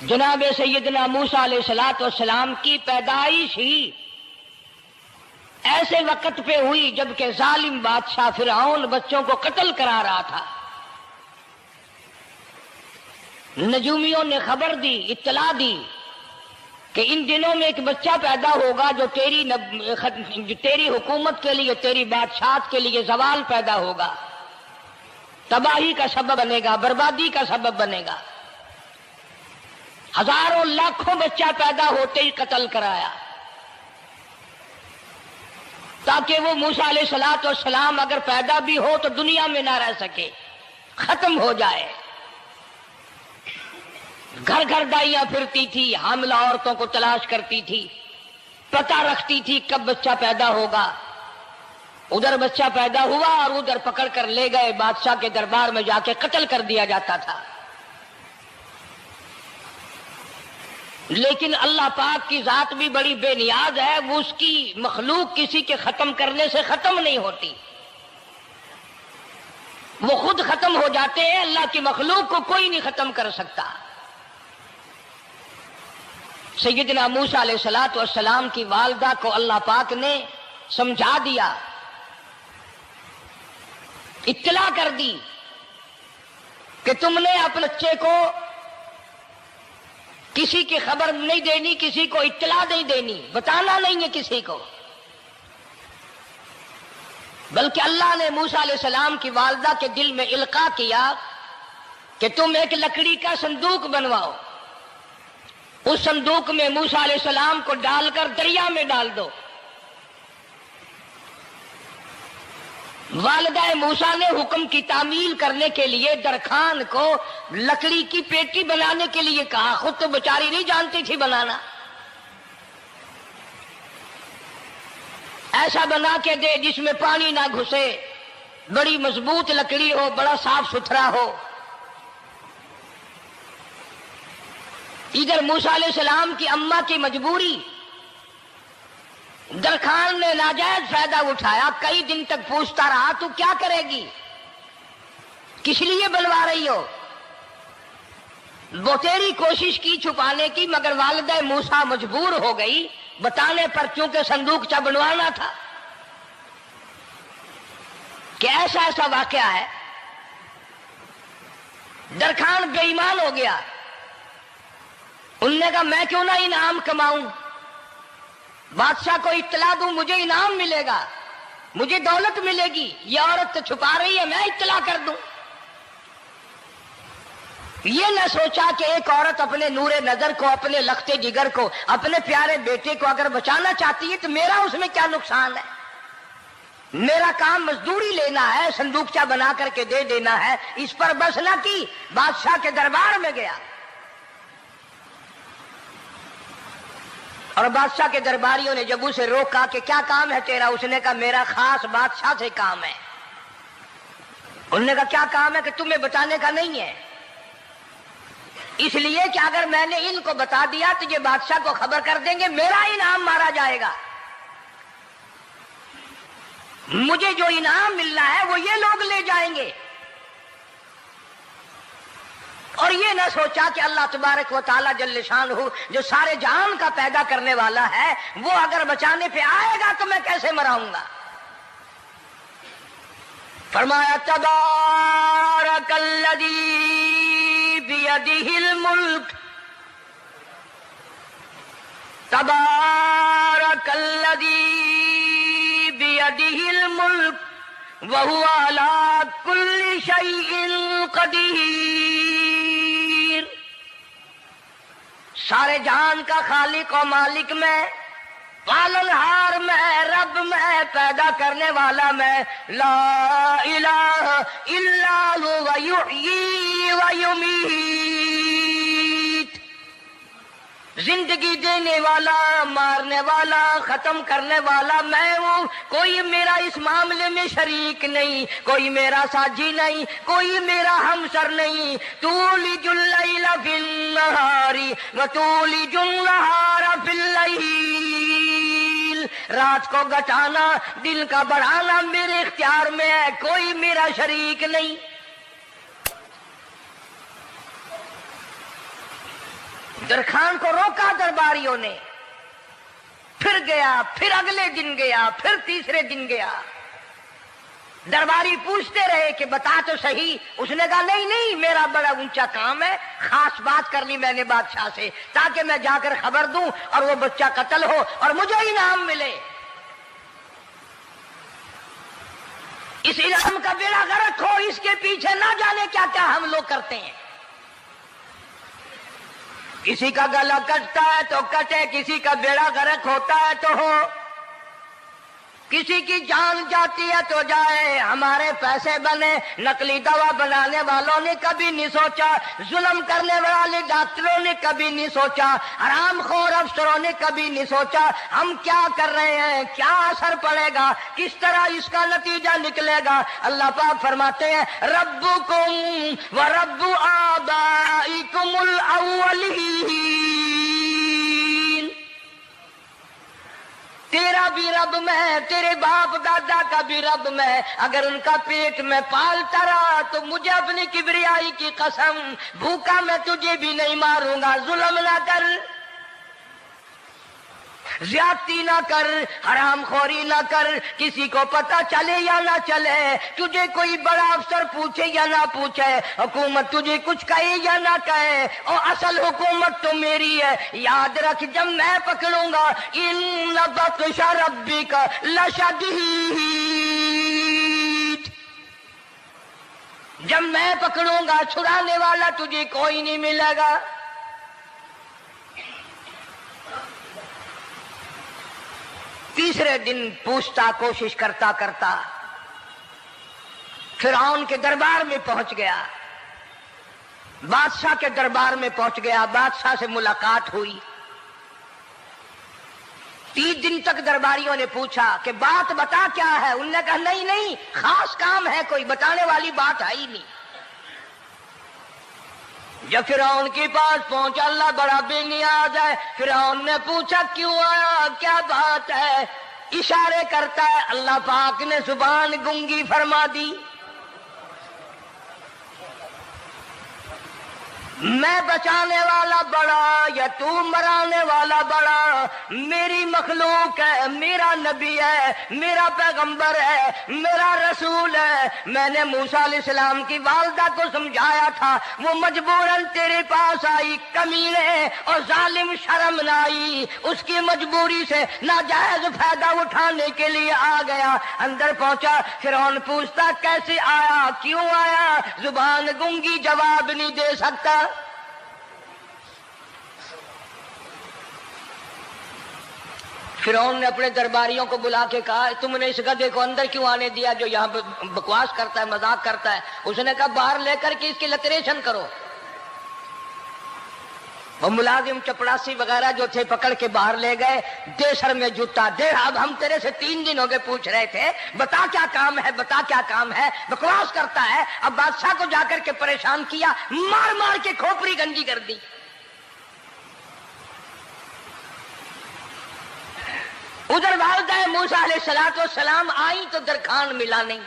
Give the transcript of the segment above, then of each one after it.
جناب سیدنا موسیٰ علیہ السلام کی پیدائش ہی ایسے وقت پہ ہوئی جبکہ ظالم بادشاہ فرعون بچوں کو قتل کرا رہا تھا۔ نجومیوں نے خبر دی، اطلاع دی کہ ان دنوں میں ایک بچہ پیدا ہوگا جو تیری حکومت کے لیے، تیری بادشاہت کے لیے زوال پیدا ہوگا، تباہی کا سبب بنے گا، بربادی کا سبب بنے گا۔ ہزاروں لاکھوں بچہ پیدا ہوتے ہی قتل کرایا تاکہ وہ موسیٰ علیہ السلام اگر پیدا بھی ہو تو دنیا میں نہ رہ سکے، ختم ہو جائے۔ گھر گھر دائیاں پھرتی تھی، حاملہ عورتوں کو تلاش کرتی تھی، پتہ رکھتی تھی کب بچہ پیدا ہوگا۔ ادھر بچہ پیدا ہوا اور ادھر پکڑ کر لے گئے، بادشاہ کے دربار میں جا کے قتل کر دیا جاتا تھا۔ لیکن اللہ پاک کی ذات بھی بڑی بے نیاز ہے، وہ اس کی مخلوق کسی کے ختم کرنے سے ختم نہیں ہوتی، وہ خود ختم ہو جاتے ہیں۔ اللہ کی مخلوق کو کوئی نہیں ختم کر سکتا۔ سیدنا موسیٰ علیہ السلام کی والدہ کو اللہ پاک نے سمجھا دیا، اطلاع کر دی کہ تم نے اپنے بچے کو کسی کی خبر نہیں دینی، کسی کو اطلاع نہیں دینی، بتانا نہیں ہے کسی کو۔ بلکہ اللہ نے موسیٰ علیہ السلام کی والدہ کے دل میں القاء کیا کہ تم ایک لکڑی کا صندوق بنواؤ، اس صندوق میں موسیٰ علیہ السلام کو ڈال کر دریا میں ڈال دو۔ والدہ موسیٰ نے حکم کی تعمیل کرنے کے لیے درخان کو لکڑی کی پیٹی بنانے کے لیے کہا، خود تو بیچاری نہیں جانتی تھی بنانا۔ ایسا بنا کے دے جس میں پانی نہ گھسے، بڑی مضبوط لکڑی ہو، بڑا صاف ستھرا ہو۔ ادھر موسیٰ علیہ السلام کی اماں کی مجبوری، درخان نے ناجائز فائدہ اٹھایا، کئی دن تک پوچھتا رہا تو کیا کرے گی، کس لیے بلوا رہی ہو؟ وہ تیری کوشش کی چھپانے کی، مگر والدہ موسیٰ مجبور ہو گئی بتانے پر، چونکہ صندوقچہ بنوانا تھا۔ کہ ایسا ایسا واقعہ ہے۔ درخان بے ایمان ہو گیا، انہوں نے کہا میں کیوں نہ انعام کماؤں، بادشاہ کو اطلاع دوں، مجھے انعام ملے گا، مجھے دولت ملے گی، یہ عورت تو چھپا رہی ہے، میں اطلاع کر دوں۔ یہ نہ سوچا کہ ایک عورت اپنے نور نظر کو، اپنے لخت جگر کو، اپنے پیارے بیٹے کو اگر بچانا چاہتی ہے تو میرا اس میں کیا نقصان ہے، میرا کام مزدوری لینا ہے، صندوقچہ بنا کر کے دے دینا ہے۔ اس پر بس نہ کی، بادشاہ کے دربار میں گیا اور بادشاہ کے درباریوں نے جب اسے روکا کہ کیا کام ہے تیرا، اس نے کہا میرا خاص بادشاہ سے کام ہے۔ انہوں نے کہا کیا کام ہے؟ کہ تمہیں بتانے کا نہیں ہے، اس لیے کہ اگر میں نے ان کو بتا دیا تو یہ بادشاہ کو خبر کر دیں گے، میرا انعام مارا جائے گا، مجھے جو انعام ملنا ہے وہ یہ لوگ لے جائیں گے۔ اور یہ نہ سوچا کہ اللہ تبارک و تعالی جل شانہ جو سارے جہان کا پیدا کرنے والا ہے، وہ اگر بچانے پہ آئے گا تو میں کیسے مراؤں گا۔ فرمایا تبارک الذی بیدہ الملک، تبارک الذی بیدہ الملک وہو علی کل شیء قدیر۔ سارے جہان کا خالق و مالک میں، پالنہار میں، رب میں، پیدا کرنے والا میں، لا الہ الا هو یحیی و یمیت، زندگی دینے والا، مارنے والا، ختم کرنے والا میں ہوں، کوئی میرا اس معاملے میں شریک نہیں، کوئی میرا ساجی نہیں، کوئی میرا ہمسر نہیں۔ تولج اللیل فی النہار وتولج النہار فی اللیل، رات کو گھٹانا، دن کا بڑھانا میرے اختیار میں ہے، کوئی میرا شریک نہیں۔ درخان کو روکا درباریوں نے، پھر گیا، پھر اگلے دن گیا، پھر تیسرے دن گیا۔ درباری پوچھتے رہے کہ بتا تو صحیح۔ اس نے کہا نہیں نہیں، میرا بڑا اونچا کام ہے، خاص بات کرنی میں نے بادشاہ سے تاکہ میں جا کر خبر دوں اور وہ بچہ قتل ہو اور مجھے انعام ملے۔ اس انعام کا بیڑا غرق ہو، اس کے پیچھے نہ جانے کیا کیا ہم لوگ کرتے ہیں۔ کسی کا گلا کٹتا ہے تو کٹے، کسی کا بیڑا غرق ہوتا ہے تو ہو، کسی کی جان جاتی ہے تو جائے، ہمارے پیسے بنے۔ نقلی دوا بنانے والوں نے کبھی نہیں سوچا، ظلم کرنے والے ڈاکٹروں نے کبھی نہیں سوچا، حرام خور افسروں نے کبھی نہیں سوچا ہم کیا کر رہے ہیں، کیا اثر پڑے گا، کس طرح اس کا نتیجہ نکلے گا۔ اللہ پاک فرماتے ہیں ربکم و رب آبائکم الاولین، تیرا بھی رب میں، تیرے باپ دادا کا بھی رب میں، اگر ان کا پیٹ میں پالتا رہا تو مجھے اپنی کبریائی کی قسم، بھوکا میں تجھے بھی نہیں ماروں گا۔ ظلم نہ کر، زیادتی نہ کر، حرام خوری نہ کر، کسی کو پتہ چلے یا نہ چلے، تجھے کوئی بڑا افسر پوچھے یا نہ پوچھے، حکومت تجھے کچھ کہے یا نہ کہے، اور اصل حکومت تو میری ہے۔ یاد رکھ جب میں پکڑوں گا ان بطش ربک لشدید، جب میں پکڑوں گا چھڑانے والا تجھے کوئی نہیں ملے گا۔ تیسرے دن پوچھتا، کوشش کرتا کرتا فرعون کے دربار میں پہنچ گیا، بادشاہ کے دربار میں پہنچ گیا، بادشاہ سے ملاقات ہوئی۔ 3 دن تک درباریوں نے پوچھا کہ بات بتا کیا ہے، انہوں نے کہا نہیں نہیں، خاص کام ہے، کوئی بتانے والی بات ہے ہی نہیں۔ جب فرعون کے پاس پہنچا، اللہ بڑا بے نیاز ہے، فرعون نے پوچھا کیوں آیا، کیا بات ہے، اشارے کرتا ہے، اللہ پاک نے زبان گنگی فرما دی۔ میں بچانے والا بڑا یا تو مرانے والا بڑا، میری مخلوق ہے، میرا نبی ہے، میرا پیغمبر ہے، میرا رسول ہے۔ میں نے موسیٰ علیہ السلام کی والدہ کو سمجھایا تھا، وہ مجبوراً تیرے پاس آئی، کمینے اور ظالم شرم نہ آئی، اس کی مجبوری سے ناجائز فائدہ اٹھانے کے لیے آ گیا۔ اندر پہنچا، فرعون پوچھتا کیسے آیا، کیوں آیا، زبان گنگی جواب نہیں دے سکتا۔ فرعون نے اپنے درباریوں کو بلا کے کہا تم نے اس گدھے کو اندر کیوں آنے دیا جو یہاں بکواس کرتا ہے، مذاق کرتا ہے؟ اس نے کہا باہر لے کر کے اس کی لتریشن کرو۔ وہ ملازم چپڑاسی وغیرہ جو تھے پکڑ کے باہر لے گئے، دے سر میں جوتا دے، اب ہم تیرے سے 3 دن ہو گئے پوچھ رہے تھے بتا کیا کام ہے، بتا کیا کام ہے، بکواس کرتا ہے۔ اب بادشاہ کو جا کر کے پریشان کیا، مار مار کے کھوپڑی گنجی کر دی۔ ادھر والدہ موسیٰ علیہ السلام آئی تو درخان ملا نہیں،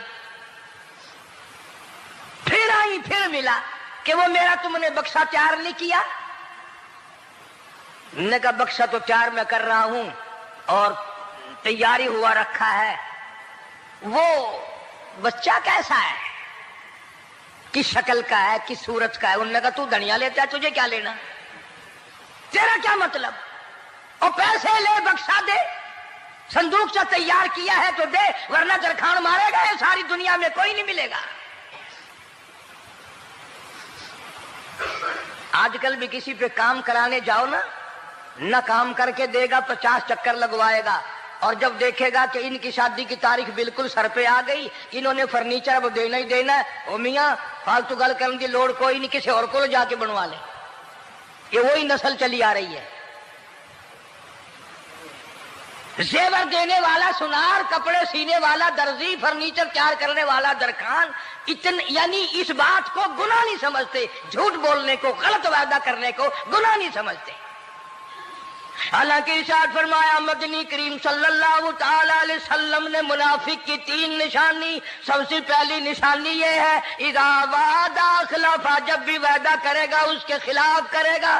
پھر آئی پھر ملا کہ وہ میرا تم نے بکسا تیار نہیں کیا۔ نے کہا بکسا تو تیار میں کر رہا ہوں اور تیاری ہوا رکھا ہے، وہ بچہ کیسا ہے، کس شکل کا ہے، کس صورت کا ہے؟ انہوں نے کہا تو دھنیا لیتا ہے، تجھے کیا لینا، تیرا کیا مطلب، اور پیسے لے بکسا دے، صندوق سے تیار کیا ہے تو دے، ورنہ درخان مارے گا، ساری دنیا میں کوئی نہیں ملے گا۔ آج کل بھی کسی پہ کام کرانے جاؤ نا، نہ کام کر کے دے گا، 50 چکر لگوائے گا، اور جب دیکھے گا کہ ان کی شادی کی تاریخ بالکل سر پہ آ گئی، انہوں نے فرنیچر وہ دینا ہی دینا ہے، او میاں فالتو گل کرنے کی لوڑ کوئی نہیں، کسی اور کو جا کے بنوا لے۔ یہ وہی نسل چلی آ رہی ہے، زیور دینے والا سنار، کپڑے سینے والا درزی، فرنیچر تیار کرنے والا درخان، یعنی اس بات کو گناہ نہیں سمجھتے، جھوٹ بولنے کو، غلط وعدہ کرنے کو گناہ نہیں سمجھتے۔ حالانکہ ارشاد فرمایا مدنی کریم صلی اللہ تعالی علیہ وسلم نے منافق کی 3 نشانی، سب سے پہلی نشانی یہ ہے اذا وعد اخلف، جب بھی وعدہ کرے گا اس کے خلاف کرے گا۔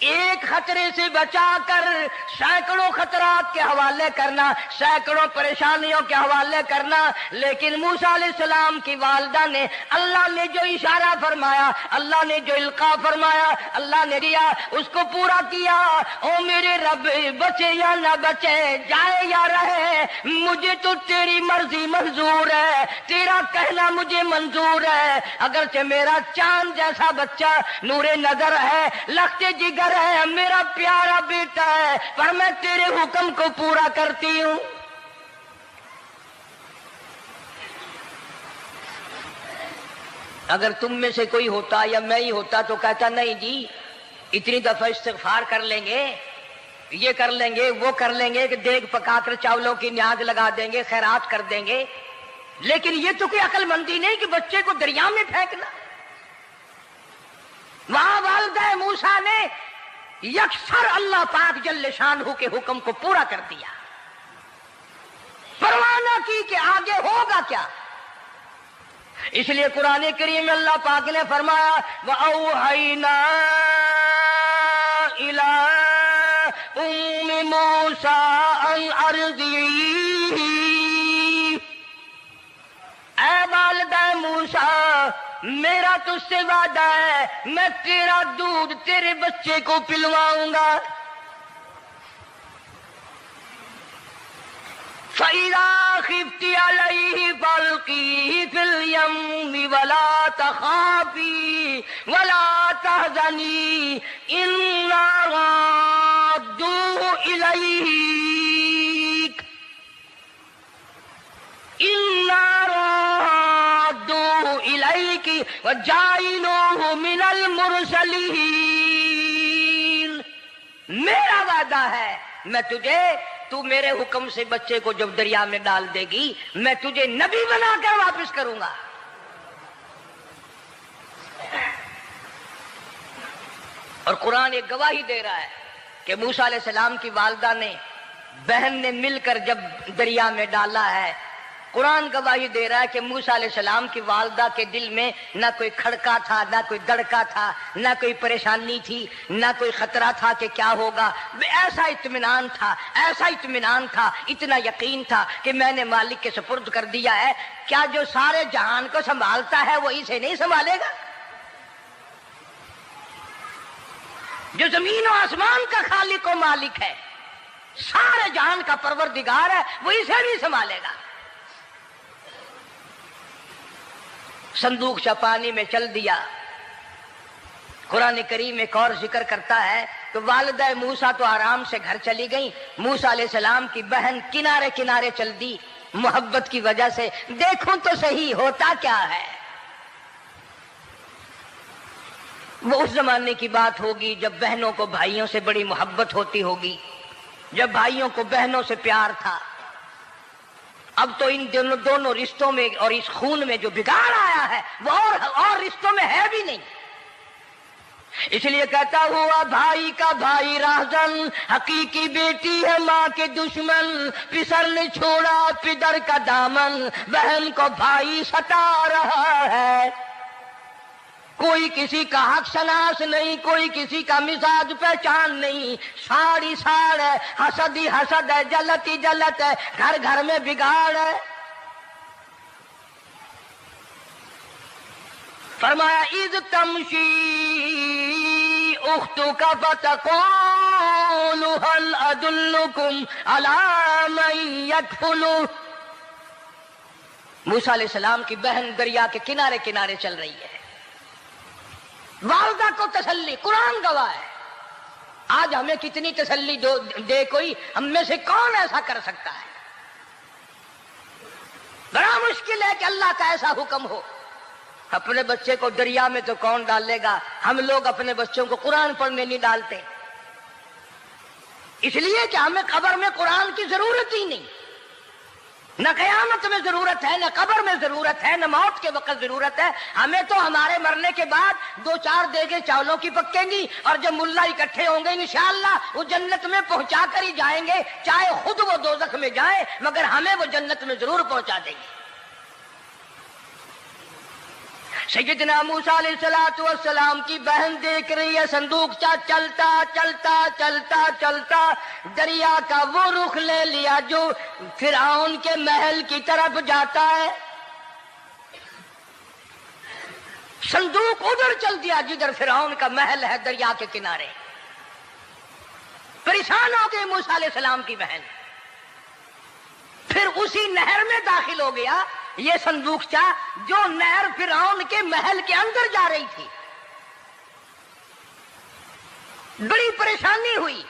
ایک خطرے سے بچا کر سینکڑوں خطرات کے حوالے کرنا، سینکڑوں پریشانیوں کے حوالے کرنا۔ لیکن موسیٰ علیہ السلام کی والدہ نے، اللہ نے جو اشارہ فرمایا، اللہ نے جو القاء فرمایا، اللہ نے دیا، اس کو پورا کیا۔ او میرے رب، بچے یا نہ بچے، جائے یا رہے، مجھے تو تیری مرضی منظور ہے، تیرا کہنا مجھے منظور ہے۔ اگرچہ میرا چاند جیسا بچہ نور نظر ہے، لخت جگر ہے، میرا پیارا بیٹا ہے، پر میں تیرے حکم کو پورا کرتی ہوں۔ اگر تم میں سے کوئی ہوتا یا میں ہی ہوتا تو کہتا نہیں جی، اتنی دفعہ استغفار کر لیں گے، یہ کر لیں گے، وہ کر لیں گے، کہ دیگ پکا کر چاولوں کی نیاز لگا دیں گے، خیرات کر دیں گے۔ لیکن یہ تو کوئی عقل مندی نہیں کہ بچے کو دریا میں پھینکنا۔ وہاں والدہ موسیٰ نے یکسر اللہ پاک جل شانہ کے حکم کو پورا کر دیا، پرواہ نہ کی کہ آگے ہوگا کیا۔ اس لیے قرآن کریم میں اللہ پاک نے فرمایا وَأَوْحَيْنَا إِلَىٰ أُمِّ مُوسَىٰ أَنْ أَرْضِعِيهِ، اے والدہ موسیٰ، میرا تجھ سے وعدہ ہے، میں تیرا دودھ تیرے بچے کو پلواؤں گا۔ فَإِذَا خِفْتِ عَلَيْهِ فَأَلْقِيهِ فِي الْيَمِّ وَلَا تَخَافِي وَلَا تَحْزَنِي إِنَّا رَادُّوهُ إِلَيْكَ وَجَاعِلُوهُ مِنَ الْمُرْسَلِينَ۔ میرا وعدہ ہے، میں تجھے، تو میرے حکم سے بچے کو جب دریا میں ڈال دے گی، میں تجھے نبی بنا کر واپس کروں گا۔ اور قرآن ایک گواہی دے رہا ہے کہ موسیٰ علیہ السلام کی والدہ نے، بہن نے مل کر جب دریا میں ڈالا ہے، قرآن گواہی دے رہا ہے کہ موسیٰ علیہ السلام کی والدہ کے دل میں نہ کوئی کھڑکا تھا، نہ کوئی دڑکا تھا، نہ کوئی پریشانی تھی، نہ کوئی خطرہ تھا کہ کیا ہوگا۔ ایسا اطمینان تھا، ایسا اطمینان تھا، اتنا یقین تھا کہ میں نے مالک کے سپرد کر دیا ہے۔ کیا جو سارے جہان کو سنبھالتا ہے وہ اسے نہیں سنبھالے گا؟ جو زمین و آسمان کا خالق و مالک ہے، سارے جہان کا پروردگار ہے، وہ اسے بھی سنبھالے گا۔ صندوق پانی میں چل دیا۔ قرآن کریم ایک اور ذکر کرتا ہے کہ والدہ موسیٰ تو آرام سے گھر چلی گئیں، موسیٰ علیہ السلام کی بہن کنارے کنارے چل دی محبت کی وجہ سے، دیکھوں تو صحیح ہوتا کیا ہے۔ وہ اس زمانے کی بات ہوگی جب بہنوں کو بھائیوں سے بڑی محبت ہوتی ہوگی، جب بھائیوں کو بہنوں سے پیار تھا۔ اب تو ان دونوں رشتوں میں اور اس خون میں جو بگاڑ آیا ہے وہ اور رشتوں میں ہے بھی نہیں۔ اس لیے کہتا ہوا بھائی کا بھائی راہزن، حقیقی بیٹی ہے ماں کے دشمن، پسر نے چھوڑا پدر کا دامن، بہن کو بھائی ستا رہا ہے۔ کوئی کسی کا حق شناس نہیں، کوئی کسی کا مزاج پہچان نہیں، ساڑی ساڑ ہے، حسد ہی حسد ہے، جلت ہی جلت ہے، گھر گھر میں بگاڑ ہے۔ فرمایا اذ تمشی اختک فتقول هل ادلکم علی من یکفل۔ موسیٰ علیہ السلام کی بہن دریا کے کنارے کنارے چل رہی ہے، والدہ کو تسلی، قرآن گواہ ہے۔ آج ہمیں کتنی تسلی دے کوئی، ہم میں سے کون ایسا کر سکتا ہے؟ بڑا مشکل ہے کہ اللہ کا ایسا حکم ہو۔ اپنے بچے کو دریا میں تو کون ڈالے گا؟ ہم لوگ اپنے بچوں کو قرآن پڑھنے نہیں ڈالتے، اس لیے کہ ہمیں قبر میں قرآن کی ضرورت ہی نہیں۔ نہ قیامت میں ضرورت ہے، نہ قبر میں ضرورت ہے، نہ موت کے وقت ضرورت ہے۔ ہمیں تو ہمارے مرنے کے بعد 2-4 دیگیں چاولوں کی پکیں گی، اور جب ملا اکٹھے ہوں گے انشاءاللہ وہ جنت میں پہنچا کر ہی جائیں گے، چاہے خود وہ دوزخ میں جائیں، مگر ہمیں وہ جنت میں ضرور پہنچا دیں گے۔ سیدنا موسیٰ علیہ السلام کی بہن دیکھ رہی ہے صندوق چلتا چلتا چلتا چلتا دریا کا وہ رخ لے لیا جو فرعون کے محل کی طرف جاتا ہے. صندوق ادھر چل دیا جدھر فرعون کا محل ہے دریا کے کنارے. پریشان ہو گئی موسیٰ علیہ السلام کی بہن. پھر اسی نہر میں داخل ہو گیا یہ صندوق جو نہر فرعون کے محل کے اندر جا رہی تھی. بڑی پریشانی ہوئی.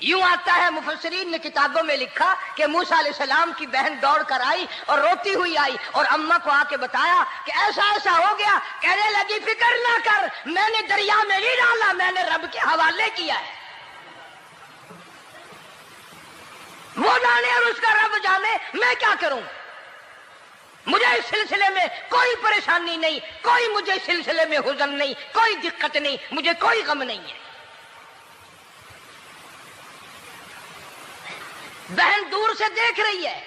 یوں آتا ہے مفسرین نے کتابوں میں لکھا کہ موسیٰ علیہ السلام کی بہن دوڑ کر آئی اور روتی ہوئی آئی اور اماں کو آ کے بتایا کہ ایسا ایسا ہو گیا. کہنے لگی فکر نہ کر، میں نے دریا میں نہیں ڈالا، میں نے رب کے حوالے کیا ہے. وہ جانے اور اس کا رب جانے، میں کیا کروں. مجھے اس سلسلے میں کوئی پریشانی نہیں، کوئی مجھے اس سلسلے میں حزن نہیں، کوئی دقت نہیں، مجھے کوئی غم نہیں ہے. بہن دور سے دیکھ رہی ہے.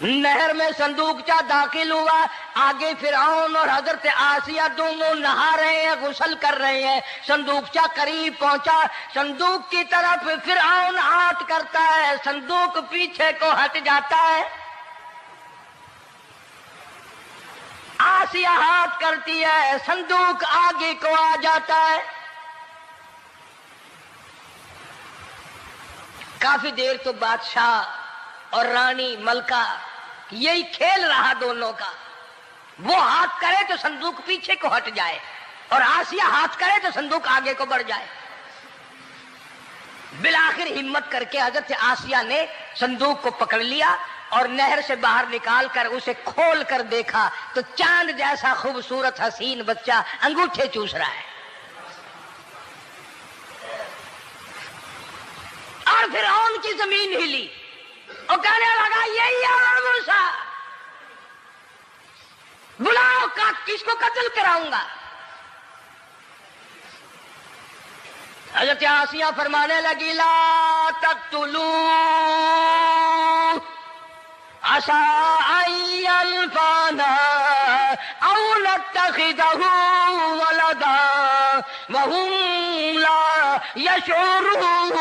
نہر میں صندوق داخل ہوا. آگے فرعون اور حضرت آسیہ دونوں نہا رہے ہیں، غسل کر رہے ہیں. صندوق قریب پہنچا. صندوق کی طرف فرعون ہاتھ کرتا ہے، صندوق پیچھے کو ہٹ جاتا ہے. آسیہ ہاتھ کرتی ہے، صندوق آگے کو آ جاتا ہے. کافی دیر تو بادشاہ اور رانی ملکہ یہی کھیل رہا دونوں کا. وہ ہاتھ کرے تو صندوق پیچھے کو ہٹ جائے اور آسیہ ہاتھ کرے تو صندوق آگے کو بڑھ جائے. بالآخر ہمت کر کے حضرت آسیہ نے صندوق کو پکڑ لیا اور نہر سے باہر نکال کر اسے کھول کر دیکھا تو چاند جیسا خوبصورت حسین بچہ انگوٹھے چوس رہا ہے. اور فرعون کی زمین ہلی اور کہنے لگا یہی ہے موسیٰ، بلاؤ کس کو قتل کراؤں گا. حضرت آسیہ فرمانے لگی لا تقتلوا عسى أن ينفعنا أو نتخذه ولدا وهم لا يشعرون.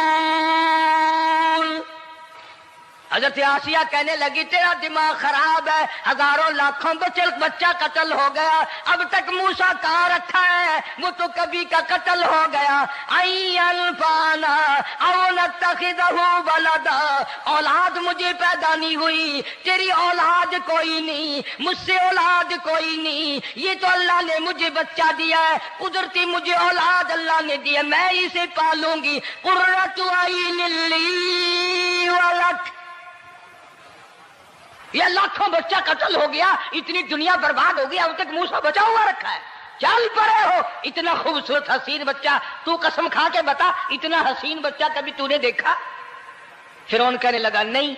حضرت آسیہ کہنے لگی تیرا دماغ خراب ہے، ہزاروں لاکھوں بچہ قتل ہو گیا، اب تک موسیٰ کہاں رکھا ہے، وہ تو کبھی کا قتل ہو گیا. انفانا او نتخذہ ولدا، اولاد مجھے پیدا نہیں ہوئی، تیری اولاد کوئی نہیں، مجھ سے اولاد کوئی نہیں، یہ تو اللہ نے مجھے بچہ دیا ہے، قدرتی مجھے اولاد اللہ نے دیا، میں اسے پالوں گی. قرۃ عین لی ولک، یہ لاکھوں بچہ قتل ہو گیا، اتنی دنیا برباد ہو گئی، اب تک موسیٰ بچا ہوا رکھا ہے. چل پڑے ہو، اتنا خوبصورت حسین بچہ، تو قسم کھا کے بتا اتنا حسین بچہ کبھی تو نے دیکھا؟ فرعون کہنے لگا نہیں،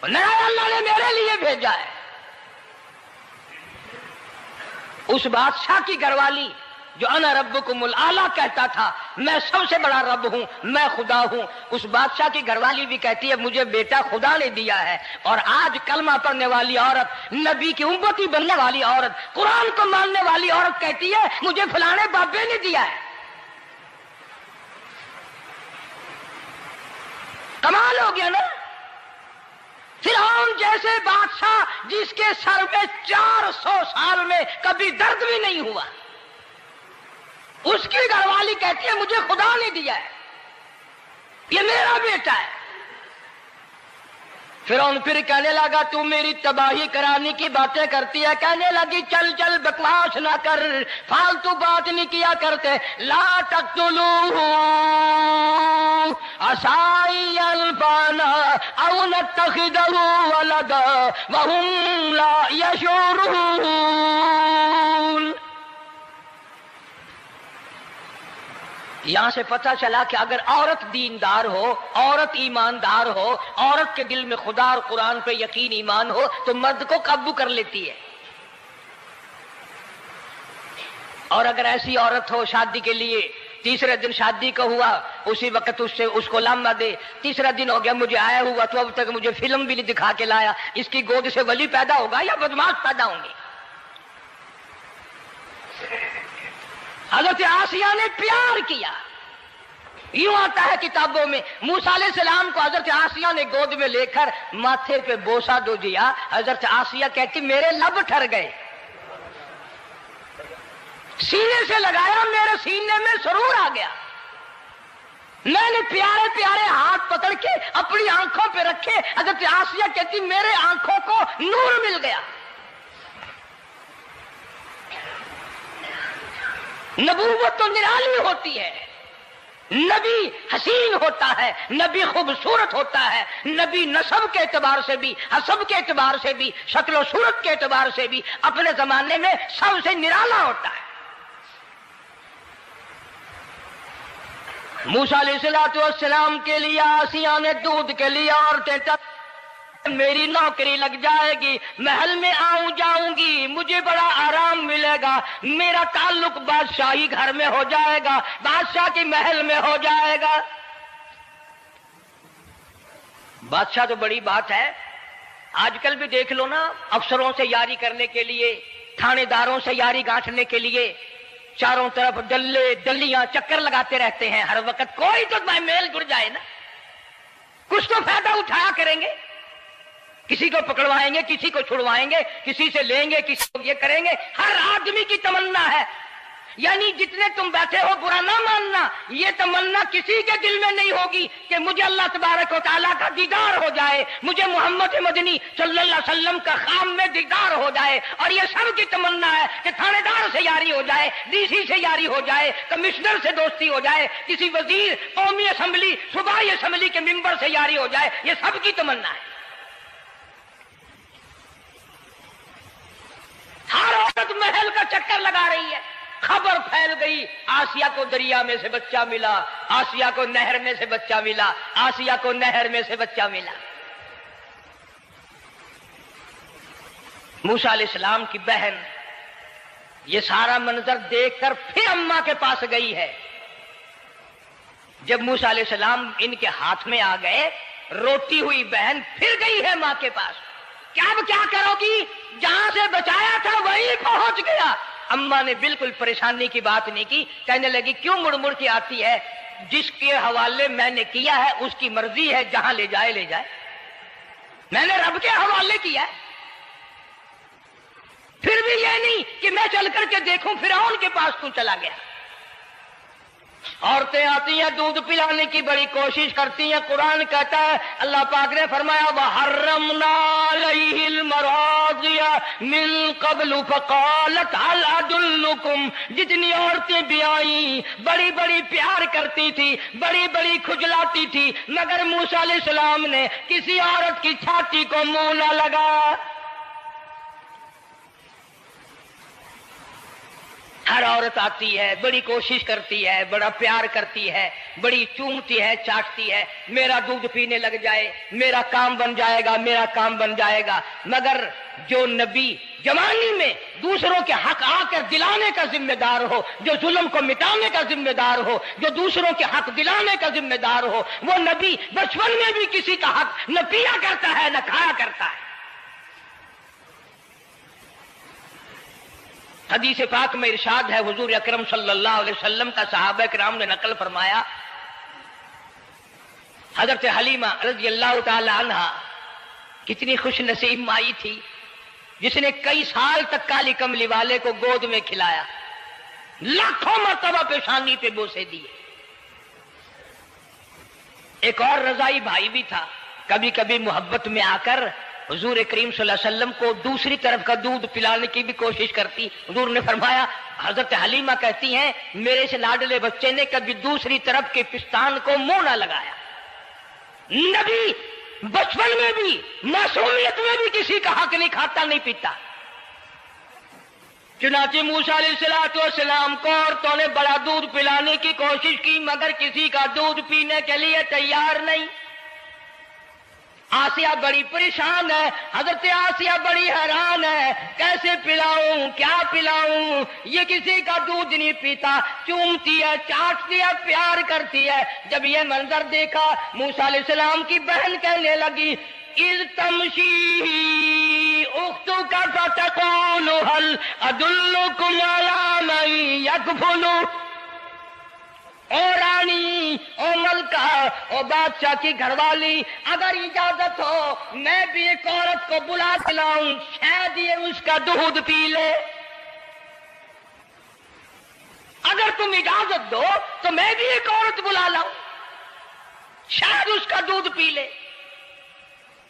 اللہ نے میرے لیے بھیجا ہے. اس بادشاہ کی گھر والی جو انا ربکم الاعلی کہتا تھا، میں سب سے بڑا رب ہوں، میں خدا ہوں، اس بادشاہ کی گھر والی بھی کہتی ہے مجھے بیٹا خدا نے دیا ہے. اور آج کلمہ پڑھنے والی عورت، نبی کی امتی بننے والی عورت، قرآن کو ماننے والی عورت کہتی ہے مجھے فلانے بابے نے دیا ہے. کمال ہو گیا نا. فرعون جیسے بادشاہ جس کے سر میں 400 سال میں کبھی درد بھی نہیں ہوا، اس کی گھر والی کہتی ہے مجھے خدا نے دیا ہے، یہ میرا بیٹا ہے. فرعون پھر کہنے لگا تو میری تباہی کرانے کی باتیں کرتی ہے. کہنے لگی چل چل بکواس نہ کر، فالتو بات نہیں کیا کرتے. لا تقتلوہ عسى أن ينفعنا أو نتخذه ولدا وهم لا يشعرون. یہاں سے پتہ چلا کہ اگر عورت دیندار ہو، عورت ایماندار ہو، عورت کے دل میں خدا اور قرآن پہ یقین ایمان ہو تو مرد کو قابو کر لیتی ہے. اور اگر ایسی عورت ہو شادی کے لیے، تیسرے دن شادی کا ہوا اسی وقت اس کو لمبا دے، تیسرا دن ہو گیا مجھے آیا ہوا تو اب تک مجھے فلم بھی نہیں دکھا کے لایا، اس کی گود سے ولی پیدا ہوگا یا بدماش پیدا ہوں گے؟ حضرت آسیہ نے پیار کیا. یوں آتا ہے کتابوں میں موسیٰ علیہ السلام کو حضرت آسیہ نے گود میں لے کر ماتھے پہ بوسہ دو دیا. حضرت آسیہ کہتی میرے لب ٹھر گئے. سینے سے لگایا, میرے سینے میں سرور آ گیا. میں نے پیارے پیارے ہاتھ پکڑ کے اپنی آنکھوں پہ رکھے. حضرت آسیہ کہتی میرے آنکھوں کو نور مل گیا. نبوت تو نرالی ہوتی ہے, نبی حسین ہوتا ہے, نبی خوبصورت ہوتا ہے, نبی نسب کے اعتبار سے بھی, حسب کے اعتبار سے بھی, شکل و صورت کے اعتبار سے بھی اپنے زمانے میں سب سے نرالا ہوتا ہے. موسیٰ علیہ السلام کے لیے آسیہ نے دودھ کے لیے عورتیں میری نوکری لگ جائے گی, محل میں آؤں جاؤں گی, مجھے بڑا آرام ملے گا, میرا تعلق بادشاہی گھر میں ہو جائے گا, بادشاہ کے محل میں ہو جائے گا. بادشاہ تو بڑی بات ہے. آج کل بھی دیکھ لو نا, افسروں سے یاری کرنے کے لیے, تھانے داروں سے یاری گانٹھنے کے لیے چاروں طرف ڈلے ڈلیاں چکر لگاتے رہتے ہیں ہر وقت. کوئی تو میل جڑ جائے نا, کچھ تو فائدہ اٹھایا کریں گے. کسی کو پکڑوائیں گے, کسی کو چھڑوائیں گے, کسی سے لیں گے, کسی کو یہ کریں گے. ہر آدمی کی تمنا ہے, یعنی جتنے تم بیٹھے ہو برا نہ ماننا, یہ تمنا کسی کے دل میں نہیں ہوگی کہ مجھے اللہ تبارک و تعالیٰ کا دیدار ہو جائے, مجھے محمد مدنی صلی اللہ علیہ وسلم کا خام میں دیدار ہو جائے. اور یہ سب کی تمنا ہے کہ تھانے دار سے یاری ہو جائے, ڈی سی سے یاری ہو جائے, کمشنر سے دوستی ہو جائے, کسی وزیر, قومی اسمبلی, صوبائی اسمبلی کے ممبر سے یاری ہو جائے. یہ سب کی تمنا ہے. ہر عورت محل کا چکر لگا رہی ہے. خبر پھیل گئی, آسیہ کو دریا میں سے بچہ ملا, آسیہ کو نہر میں سے بچہ ملا, آسیہ کو نہر میں سے بچہ ملا. موسیٰ علیہ السلام کی بہن یہ سارا منظر دیکھ کر پھر اماں کے پاس گئی ہے. جب موسیٰ علیہ السلام ان کے ہاتھ میں آ گئے, روتی ہوئی بہن پھر گئی ہے ماں کے پاس. کیا کرو گی, جہاں سے بچایا تھا وہیں پہنچ گیا. اماں نے بالکل پریشانی کی بات نہیں کی, کہنے لگی کیوں مڑ مڑ کے آتی ہے, جس کے حوالے میں نے کیا ہے اس کی مرضی ہے, جہاں لے جائے لے جائے. میں نے رب کے حوالے کیا ہے. پھر بھی یہ نہیں کہ میں چل کر کے دیکھوں فرعون کے پاس کیوں چلا گیا. عورتیں آتی ہیں, دودھ پلانے کی بڑی کوشش کرتی ہیں. قرآن کہتا ہے, اللہ پاک نے فرمایا وَحَرَّمْنَا عَلَيْهِ الْمَرَاضِعَ مِن قَبْلُ فَقَالَتْ هَلْ أَدُلُّكُمْ. جتنی عورتیں بھی آئیں بڑی بڑی پیار کرتی تھی, بڑی بڑی کھجلاتی تھی, مگر موسیٰ علیہ السلام نے کسی عورت کی چھاتی کو منہ نہ لگایا. ہر عورت آتی ہے, بڑی کوشش کرتی ہے, بڑا پیار کرتی ہے, بڑی چومتی ہے, چاٹتی ہے, میرا دودھ پینے لگ جائے, میرا کام بن جائے گا, میرا کام بن جائے گا. مگر جو نبی جوانی میں دوسروں کے حق آ کر دلانے کا ذمہ دار ہو, جو ظلم کو مٹانے کا ذمہ دار ہو, جو دوسروں کے حق دلانے کا ذمہ دار ہو, وہ نبی بچپن میں بھی کسی کا حق نہ پیا کرتا ہے نہ کھایا کرتا ہے. حدیث پاک میں ارشاد ہے, حضور اکرم صلی اللہ علیہ وسلم کا صحابہ کرام نے نقل فرمایا, حضرت حلیمہ رضی اللہ تعالی عنہ کتنی خوش نصیب مائی تھی جس نے کئی سال تک کالی کملی والے کو گود میں کھلایا, لاکھوں مرتبہ پیشانی پہ بوسے دیے. ایک اور رضائی بھائی بھی تھا, کبھی کبھی محبت میں آ کر حضور کریم صلی اللہ علیہ وسلم کو دوسری طرف کا دودھ پلانے کی بھی کوشش کرتی. حضور نے فرمایا, حضرت حلیمہ کہتی ہیں میرے سے لاڈلے بچے نے کبھی دوسری طرف کے پستان کو منہ نہ لگایا. نبی بچپن میں بھی معصومیت میں بھی کسی کا حق نہیں کھاتا نہیں پیتا. چنانچہ موسیٰ علیہ السلام کو عورتوں نے بڑا دودھ پلانے کی کوشش کی, مگر کسی کا دودھ پینے کے لیے تیار نہیں. آسیہ بڑی پریشان ہے, حضرت آسیہ بڑی حیران ہے, کیسے پلاؤں, کیا پلاؤں, یہ کسی کا دودھ نہیں پیتا. چومتی ہے, چاٹتی ہے, پیار کرتی ہے. جب یہ منظر دیکھا موسیٰ علیہ السلام کی بہن کہنے لگی اذ تمشی اختک تقول هل ادلكم على من يكفل، او رانی، او ملکہ، او بادشاہ کی گھر والی، اگر اجازت ہو میں بھی ایک عورت کو بلا کے لاؤں، شاید یہ اس کا دودھ پی لے۔ اگر تم اجازت دو تو میں بھی ایک عورت بلا لاؤں، شاید اس کا دودھ پی لے۔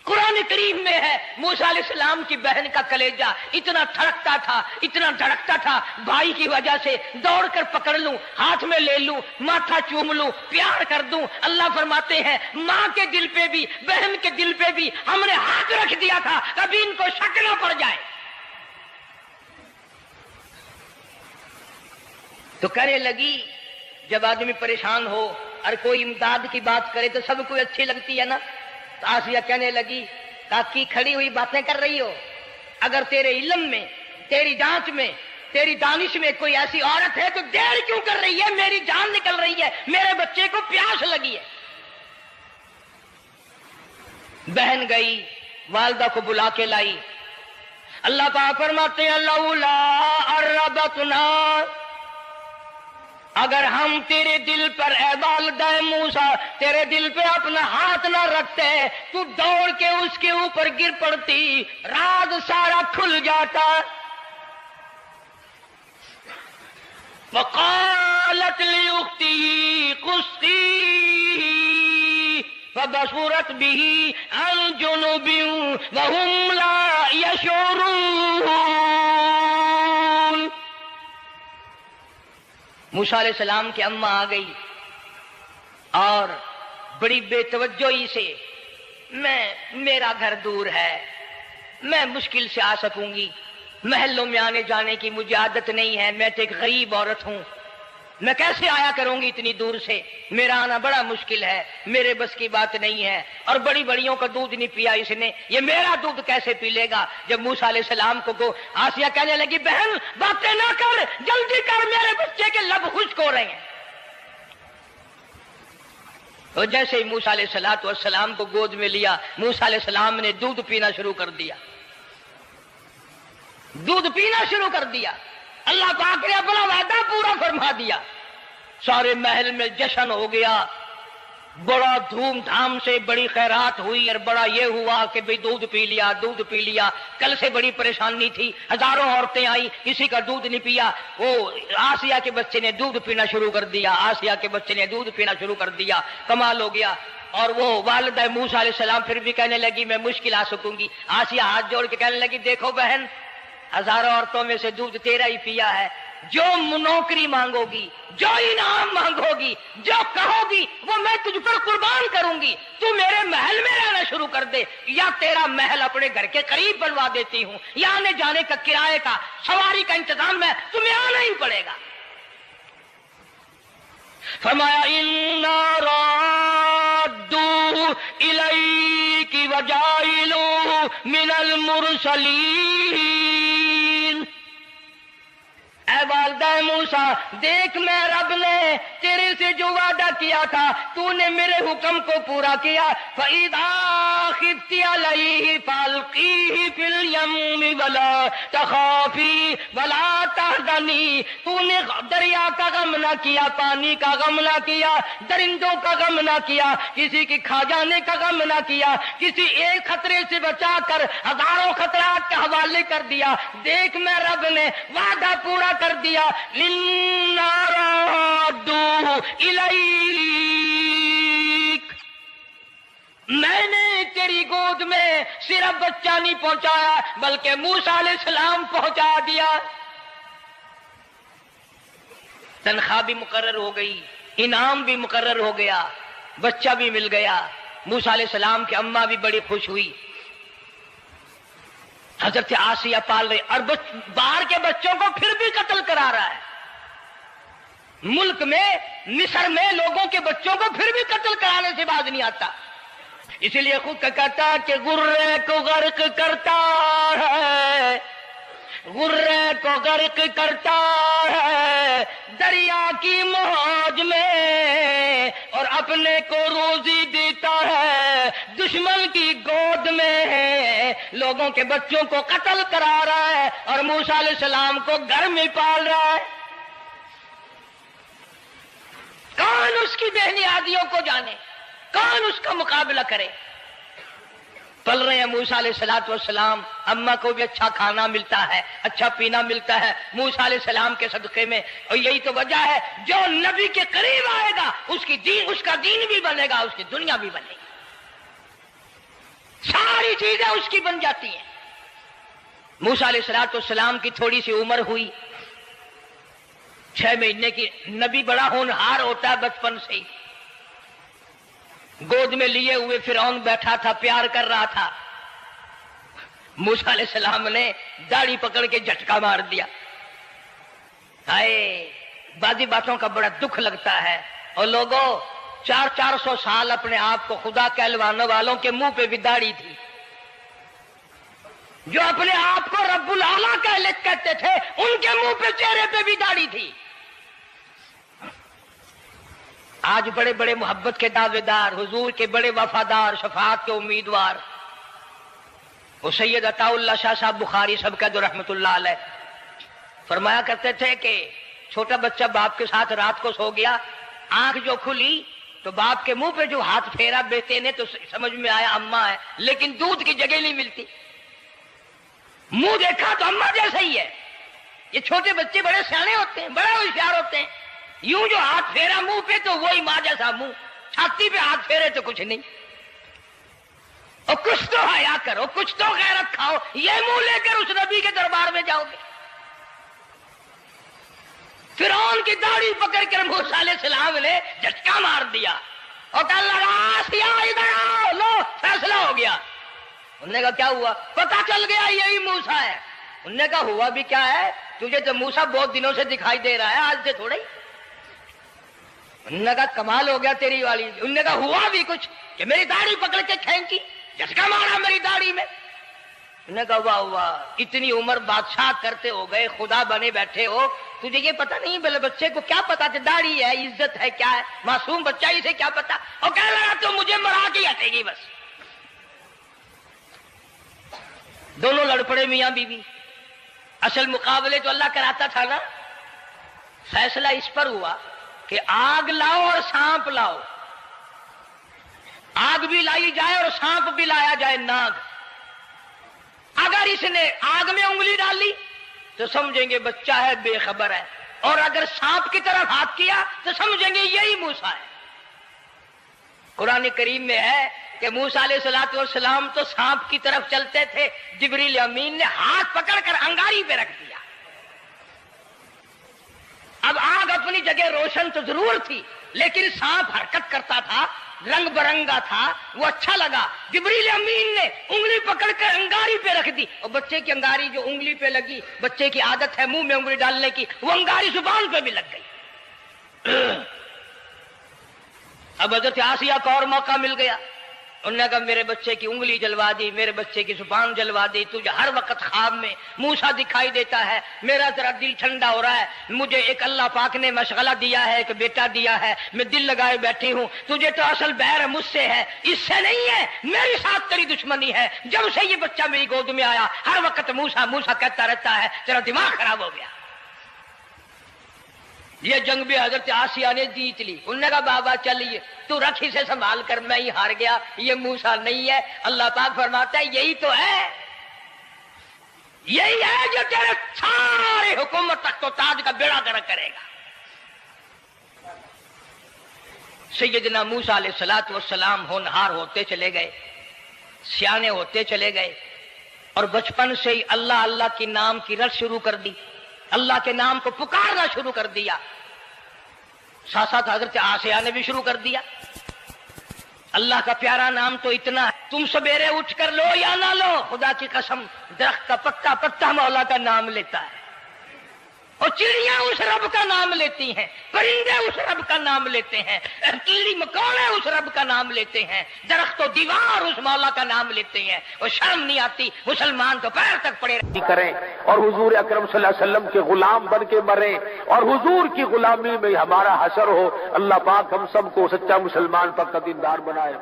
قرآن کریم میں ہے موسیٰ علیہ السلام کی بہن کا کلیجہ اتنا تھڑکتا تھا، اتنا دھڑکتا تھا، بھائی کی وجہ سے دوڑ کر پکڑ لوں، ہاتھ میں لے لوں، ماتھا چوم لوں، پیار کر دوں۔ اللہ فرماتے ہیں ماں کے دل پہ بھی، بہن کے دل پہ بھی ہم نے ہاتھ رکھ دیا تھا، کبھی ان کو شک نہ پڑ جائے۔ تو کرے لگی، جب آدمی پریشان ہو اور کوئی امداد کی بات کرے تو سب کو اچھی لگتی ہے نا۔ تو آسیہ کہنے لگی کاکی کھڑی ہوئی باتیں کر رہی ہو، اگر تیرے علم میں، تیری جانچ میں، تیری دانش میں کوئی ایسی عورت ہے تو دیر کیوں کر رہی ہے؟ میری جان نکل رہی ہے، میرے بچے کو پیاس لگی ہے۔ بہن گئی، والدہ کو بلا کے لائی۔ اللہ پاک فرماتے ہیں لولا اربتنا، اگر ہم تیرے دل پر اے والدہ موسیٰ تیرے دل پہ اپنا ہاتھ نہ رکھتے تو دوڑ کے اس کے اوپر گر پڑتی، راز سارا کھل جاتا۔ وقالت لأخته قصيه فبصرت به عن جنب وهم لا يشعرون۔ موسیٰ علیہ السلام کی اماں آ گئی اور بڑی بے توجہی سے، میرا گھر دور ہے، میں مشکل سے آ سکوں گی، محلوں میں آنے جانے کی مجھے عادت نہیں ہے، میں تو ایک غریب عورت ہوں، میں کیسے آیا کروں گی اتنی دور سے، میرا آنا بڑا مشکل ہے، میرے بس کی بات نہیں ہے، اور بڑی بڑیوں کا دودھ نہیں پیا اس نے، یہ میرا دودھ کیسے پی لے گا۔ جب موسیٰ علیہ السلام کو آسیہ کہنے لگی بہن باتیں نہ کر، جلدی کر، میرے بچے کے لب خشک ہو رہے ہیں۔ اور جیسے ہی موسیٰ علیہ السلام کو گود میں لیا، موسیٰ علیہ السلام نے دودھ پینا شروع کر دیا، دودھ پینا شروع کر دیا۔ اللہ پاک نے اپنا وعدہ پورا فرما دیا، سارے محل میں جشن ہو گیا، بڑا دھوم دھام سے بڑی خیرات ہوئی، اور بڑا یہ ہوا کہ بھئی دودھ پی لیا، دودھ پی لیا۔ کل سے بڑی پریشانی تھی، ہزاروں عورتیں آئی، کسی کا دودھ نہیں پیا۔ وہ آسیہ کے بچے نے دودھ پینا شروع کر دیا، آسیہ کے بچے نے دودھ پینا شروع کر دیا، کمال ہو گیا۔ اور وہ والدہ موسیٰ علیہ السلام پھر بھی کہنے لگی میں مشکل آ سکوں گی۔ آسیہ ہاتھ جوڑ کے کہنے لگی دیکھو بہن، ہزاروں عورتوں میں سے دودھ تیرا ہی پیا ہے، جو نوکری مانگو گی، جو انعام مانگو گی، جو کہو گی وہ میں تجھ پر قربان کروں گی، تو میرے محل میں رہنا شروع کر دے، یا تیرا محل اپنے گھر کے قریب بنوا دیتی ہوں، یا آنے جانے کا کرائے کا سواری کا انتظام ہے، تمہیں آنا ہی پڑے گا۔ فرمایا اِنَّا رَادُّوهُ إِلَيْكِ وَجَاعِلُوهُ مِنَ الْمُرْسَلِينَ۔ اے والدہ موسیٰ دیکھ، میں رب نے تیرے سے جو وعدہ کیا تھا تو نے میرے حکم کو پورا کیا۔ فَإِذَا خِفْتِ عَلَيْهِ فَأَلْقِيهِ فِي الْيَمِّ وَلَا تَخَافِي وَلَا تَحْزَنِي۔ تو نے دریا کا غم نہ کیا، پانی کا غم نہ کیا، درندوں کا غم نہ کیا، کسی کی کھا جانے کا غم نہ کیا، کسی ایک خطرے سے بچا کر ہزاروں خطرات کے حوالے کر دیا۔ دیکھ میں رب نے وعدہ پورا کر دیا۔ اِنَّا رَادُّوهُ إِلَيْكَ، میں نے تیری گود میں صرف بچہ نہیں پہنچایا بلکہ موسیٰ علیہ السلام پہنچا دیا۔ تنخواہ بھی مقرر ہو گئی، انعام بھی مقرر ہو گیا، بچہ بھی مل گیا۔ موسیٰ علیہ السلام کی اماں بھی بڑی خوش ہوئی۔ حضرت آسیہ پال رہے، اور باہر کے بچوں کو پھر بھی قتل کرا رہا ہے۔ ملک میں، مصر میں لوگوں کے بچوں کو پھر بھی قتل کرانے سے باز نہیں آتا۔ اسی لیے خود کا کہتا کہ غرے کو غرق کرتا ہے، غرے کو غرق کرتا ہے دریا کی موج میں، اور اپنے کو روزی دیتا ہے دشمن کی گود میں، لوگوں کے بچوں کو قتل کرا رہا ہے اور موسیٰ علیہ السلام کو گھر میں پال رہا ہے۔ کون اس کی بہنیادیوں کو جانے، کون اس کا مقابلہ کرے؟ پل رہے ہیں موسیٰ علیہ السلام، اماں کو بھی اچھا کھانا ملتا ہے، اچھا پینا ملتا ہے موسیٰ علیہ السلام کے صدقے میں، اور یہی تو وجہ ہے جو نبی کے قریب آئے گا اس کا دین بھی بنے گا، اس کی دنیا بھی بنے گی، ساری چیزیں اس کی بن جاتی ہیں۔ موسیٰ علیہ السلام کی تھوڑی سی عمر ہوئی، 6 مہینے کی، نبی بڑا ہونہار ہوتا ہے بچپن سے ہی، گود میں لیے ہوئے فرعون بیٹھا تھا، پیار کر رہا تھا، موسیٰ علیہ السلام نے داڑھی پکڑ کے جھٹکا مار دیا۔ ہائے، بعضی باتوں کا بڑا دکھ لگتا ہے، اور لوگوں 400 سال اپنے آپ کو خدا کہلوانے والوں کے منہ پہ بھی داڑھی تھی، جو اپنے آپ کو رب العالی کہتے تھے ان کے منہ پہ چہرے پہ بھی داڑھی تھی۔ آج بڑے بڑے محبت کے دعوے دار، حضور کے بڑے وفادار، شفاعت کے امیدوار، وہ سید عطا اللہ شاہ صاحب بخاری سب کا جو رحمت اللہ علیہ فرمایا کرتے تھے کہ چھوٹا بچہ باپ کے ساتھ رات کو سو گیا، آنکھ جو کھلی تو باپ کے منہ پہ جو ہاتھ پھیرا بیٹے نے تو سمجھ میں آیا اماں ہے، لیکن دودھ کی جگہ نہیں ملتی، منہ دیکھا تو اماں جیسا ہی ہے۔ یہ چھوٹے بچے بڑے سیانے ہوتے ہیں، بڑے ہوشیار ہوتے ہیں، یوں جو ہاتھ پھیرا منہ پہ تو وہی ماں جیسا منہ، چھاتی پہ ہاتھ پھیرے تو کچھ نہیں۔ اور کچھ تو حیا کرو، کچھ تو غیرت کھاؤ، یہ منہ لے کر اس نبی کے دربار میں جاؤ گے؟ فرعون کی داڑھی پکڑ کر موسیٰ علیہ السلام نے جھٹکا مار دیا اور کہا لگا آسیہ ادھر آؤ، لو فیصلہ ہو گیا۔ انہوں نے کہا کیا ہوا؟ پتہ چل گیا یہی موسیٰ ہے۔ انہوں نے کہا ہوا بھی کیا ہے؟ تجھے تو موسیٰ بہت دنوں سے دکھائی دے رہا ہے، آج سے تھوڑا ہی۔ انہوں نے کہا کمال ہو گیا تیری والی۔ انہوں نے کہا ہوا بھی کچھ کہ میری داڑھی پکڑ کے کھینچی، جھٹکا مارا میری داڑھی میں۔ انہوں نے کہا واہ واہ، اتنی عمر بادشاہ کرتے ہو گئے، خدا بنے بیٹھے ہو، تجھے یہ پتہ نہیں؟ بلے بچے کو کیا پتا کہ داڑھی ہے، عزت ہے، کیا ہے؟ معصوم بچہ اسے کیا پتا؟ اور کہہ رہا تو مجھے مرا کے ہٹے گی بس۔ دونوں لڑ پڑے میاں بیوی۔ اصل مقابلے تو اللہ کراتا تھا نا۔ فیصلہ اس پر ہوا کہ آگ لاؤ اور سانپ لاؤ، آگ بھی لائی جائے اور سانپ بھی لایا جائے، ناگ۔ اگر اس نے آگ میں انگلی ڈالی تو سمجھیں گے بچہ ہے، بے خبر ہے، اور اگر سانپ کی طرف ہاتھ کیا تو سمجھیں گے یہی موسیٰ ہے۔ قرآن کریم میں ہے کہ موسیٰ علیہ السلام تو سانپ کی طرف چلتے تھے، جبریل امین نے ہاتھ پکڑ کر انگاری پہ رکھ دیا۔ اب آگ اپنی جگہ روشن تو ضرور تھی، لیکن سانپ حرکت کرتا تھا، رنگ برنگا تھا، وہ اچھا لگا۔ جبریل امین نے انگلی پکڑ کر انگاری پہ رکھ دی، اور بچے کی انگاری جو انگلی پہ لگی، بچے کی عادت ہے منہ میں انگلی ڈالنے کی، وہ انگاری زبان پہ بھی لگ گئی۔ اب حضرت آسیہ کو اور موقع مل گیا۔ انہوں نے کہا میرے بچے کی انگلی جلوا دی، میرے بچے کی زبان جلوا دی، تجھے ہر وقت خواب میں موسیٰ دکھائی دیتا ہے، میرا ذرا دل ٹھنڈا ہو رہا ہے، مجھے ایک اللہ پاک نے مشغلہ دیا ہے، ایک بیٹا دیا ہے، میں دل لگائے بیٹھی ہوں، تجھے تو اصل بیر مجھ سے ہے، اس سے نہیں ہے، میرے ساتھ تیری دشمنی ہے۔ جب سے یہ بچہ میری گود میں آیا ہر وقت موسیٰ موسیٰ کہتا رہتا ہے، تیرا دماغ خراب ہو گیا۔ یہ جنگ بھی حضرت آسیہ نے جیت لی۔ انہوں نے کہا بابا چلیے تو رکھ اسے سنبھال کر، میں ہی ہار گیا، یہ موسیٰ نہیں ہے۔ اللہ پاک فرماتا ہے یہی تو ہے، یہی ہے جو تیرے سارے حکومت تخت و تاج کا بیڑا گرک کرے گا۔ سیدنا موسیٰ علیہ السلام ہونہار ہوتے چلے گئے، سیانے ہوتے چلے گئے، اور بچپن سے ہی اللہ اللہ کی نام کی رٹ شروع کر دی، اللہ کے نام کو پکارنا شروع کر دیا۔ ساتھ ساتھ حضرت آسیہ نے بھی شروع کر دیا۔ اللہ کا پیارا نام تو اتنا ہے، تم سویرے اٹھ کر لو یا نہ لو، خدا کی قسم درخت کا پتا پتا مولا کا نام لیتا ہے، اور چڑیاں اس رب کا نام لیتی ہیں، پرندے اس رب کا نام لیتے ہیں، کیڑی مکوڑے اس رب کا نام لیتے ہیں، درخت و دیوار اس مولا کا نام لیتے ہیں، اور شرم نہیں آتی مسلمان تو پیر تک پڑے کریں اور حضور اکرم صلی اللہ علیہ وسلم کے غلام بن کے مریں اور حضور کی غلامی میں ہمارا حشر ہو۔ اللہ پاک ہم سب کو سچا مسلمان پر قدیم دار بنائے۔